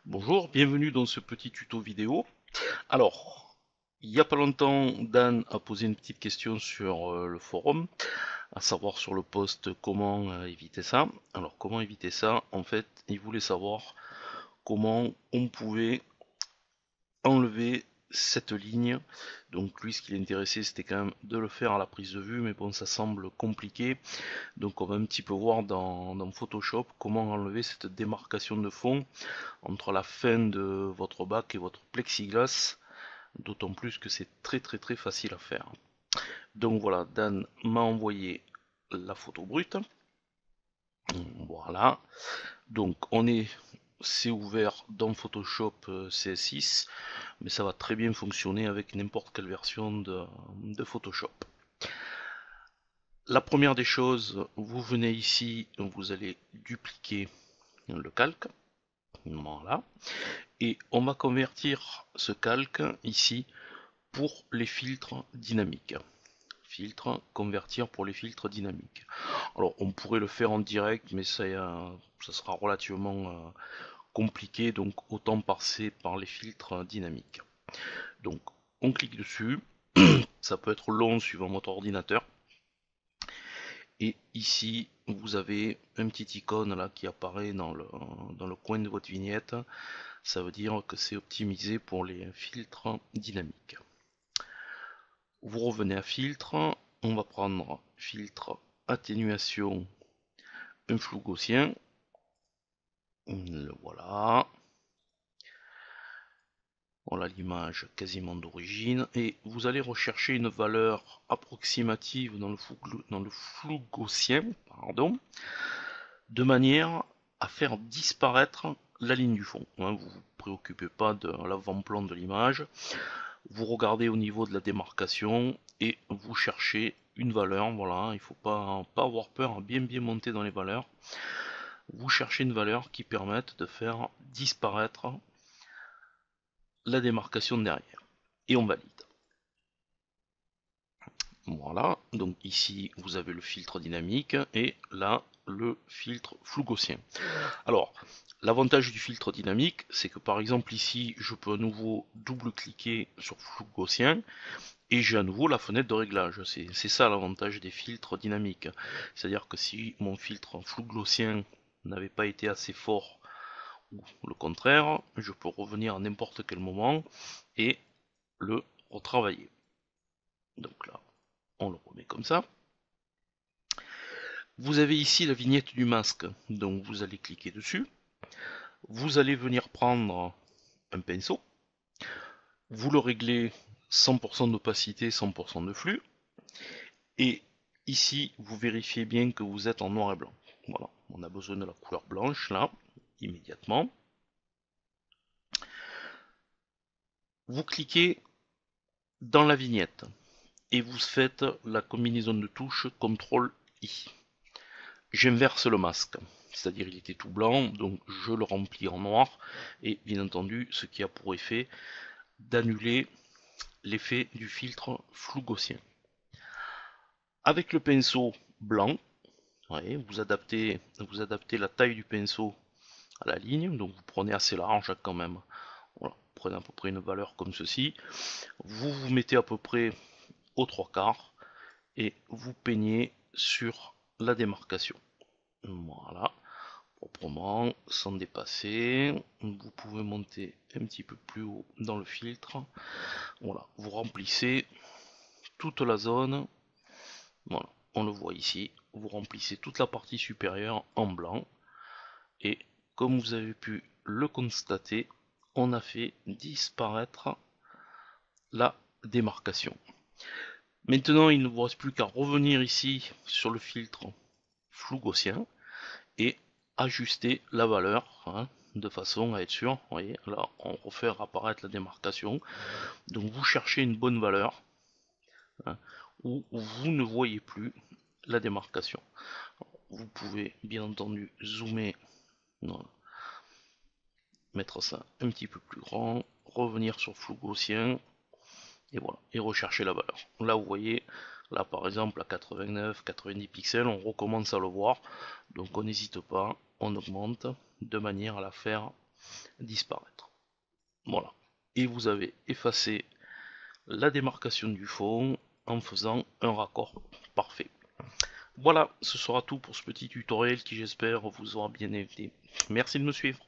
Bonjour, bienvenue dans ce petit tuto vidéo. Alors, il n'y a pas longtemps, Dan a posé une petite question sur le forum, à savoir sur le post comment éviter ça. Alors, comment éviter ça? En fait, il voulait savoir comment on pouvait enlever cette ligne. Donc lui, ce qui l'intéressait, c'était quand même de le faire à la prise de vue, mais bon, ça semble compliqué. Donc on va un petit peu voir dans Photoshop comment enlever cette démarcation de fond entre la fin de votre bac et votre plexiglas, d'autant plus que c'est très facile à faire. Donc voilà, Dan m'a envoyé la photo brute. Voilà. Donc c'est ouvert dans Photoshop CS6, mais ça va très bien fonctionner avec n'importe quelle version de Photoshop. La première des choses, vous venez ici, vous allez dupliquer le calque. Voilà. Et on va convertir ce calque ici pour les filtres dynamiques. Filtre, convertir pour les filtres dynamiques. Alors on pourrait le faire en direct, mais ça sera relativement compliqué, donc autant passer par les filtres dynamiques. Donc on clique dessus, ça peut être long suivant votre ordinateur. Et ici, vous avez un petit icône là qui apparaît dans le coin de votre vignette. Ça veut dire que c'est optimisé pour les filtres dynamiques. Vous revenez à filtre, on va prendre filtre atténuation, un flou gaussien. Le voilà. Voilà l'image quasiment d'origine. Et vous allez rechercher une valeur approximative dans le flou gaussien, pardon, de manière à faire disparaître la ligne du fond. Vous ne vous préoccupez pas de l'avant-plan de l'image. Vous regardez au niveau de la démarcation et vous cherchez une valeur. Voilà, il ne faut pas avoir peur à bien monter dans les valeurs. Vous cherchez une valeur qui permette de faire disparaître la démarcation derrière. Et on valide. Voilà, donc ici vous avez le filtre dynamique et là le filtre flou gaussien. Alors, l'avantage du filtre dynamique, c'est que par exemple ici, je peux à nouveau double-cliquer sur flou gaussien et j'ai à nouveau la fenêtre de réglage. C'est ça l'avantage des filtres dynamiques. C'est-à-dire que si mon filtre flou gaussien n'avait pas été assez fort ou le contraire, je peux revenir à n'importe quel moment et le retravailler. Donc là, on le remet comme ça. Vous avez ici la vignette du masque, donc vous allez cliquer dessus. Vous allez venir prendre un pinceau. Vous le réglez 100% d'opacité, 100% de flux. Et ici, vous vérifiez bien que vous êtes en noir et blanc. Voilà, on a besoin de la couleur blanche là, immédiatement. Vous cliquez dans la vignette et vous faites la combinaison de touches CTRL-I. J'inverse le masque, c'est-à-dire il était tout blanc, donc je le remplis en noir, et bien entendu, ce qui a pour effet d'annuler l'effet du filtre flou gaussien. Avec le pinceau blanc, ouais, vous adaptez la taille du pinceau à la ligne, donc vous prenez assez large quand même. Voilà, vous prenez à peu près une valeur comme ceci. Vous vous mettez à peu près aux trois quarts et vous peignez sur la démarcation. Voilà, proprement, sans dépasser. Vous pouvez monter un petit peu plus haut dans le filtre. Voilà, vous remplissez toute la zone. Voilà, on le voit ici. Vous remplissez toute la partie supérieure en blanc. Et comme vous avez pu le constater, on a fait disparaître la démarcation. Maintenant, il ne vous reste plus qu'à revenir ici sur le filtre flou gaussien et ajuster la valeur de façon à être sûr. Vous voyez, là, on refait apparaître la démarcation. Donc, vous cherchez une bonne valeur hein, où vous ne voyez plus la démarcation. Vous pouvez bien entendu zoomer, voilà, mettre ça un petit peu plus grand, revenir sur flou gaussien et voilà, et rechercher la valeur. Là, vous voyez, là par exemple à 89, 90 pixels, on recommence à le voir, donc on n'hésite pas, on augmente de manière à la faire disparaître. Voilà. Et vous avez effacé la démarcation du fond en faisant un raccord parfait. Voilà, ce sera tout pour ce petit tutoriel qui j'espère vous aura bien aidé. Merci de me suivre.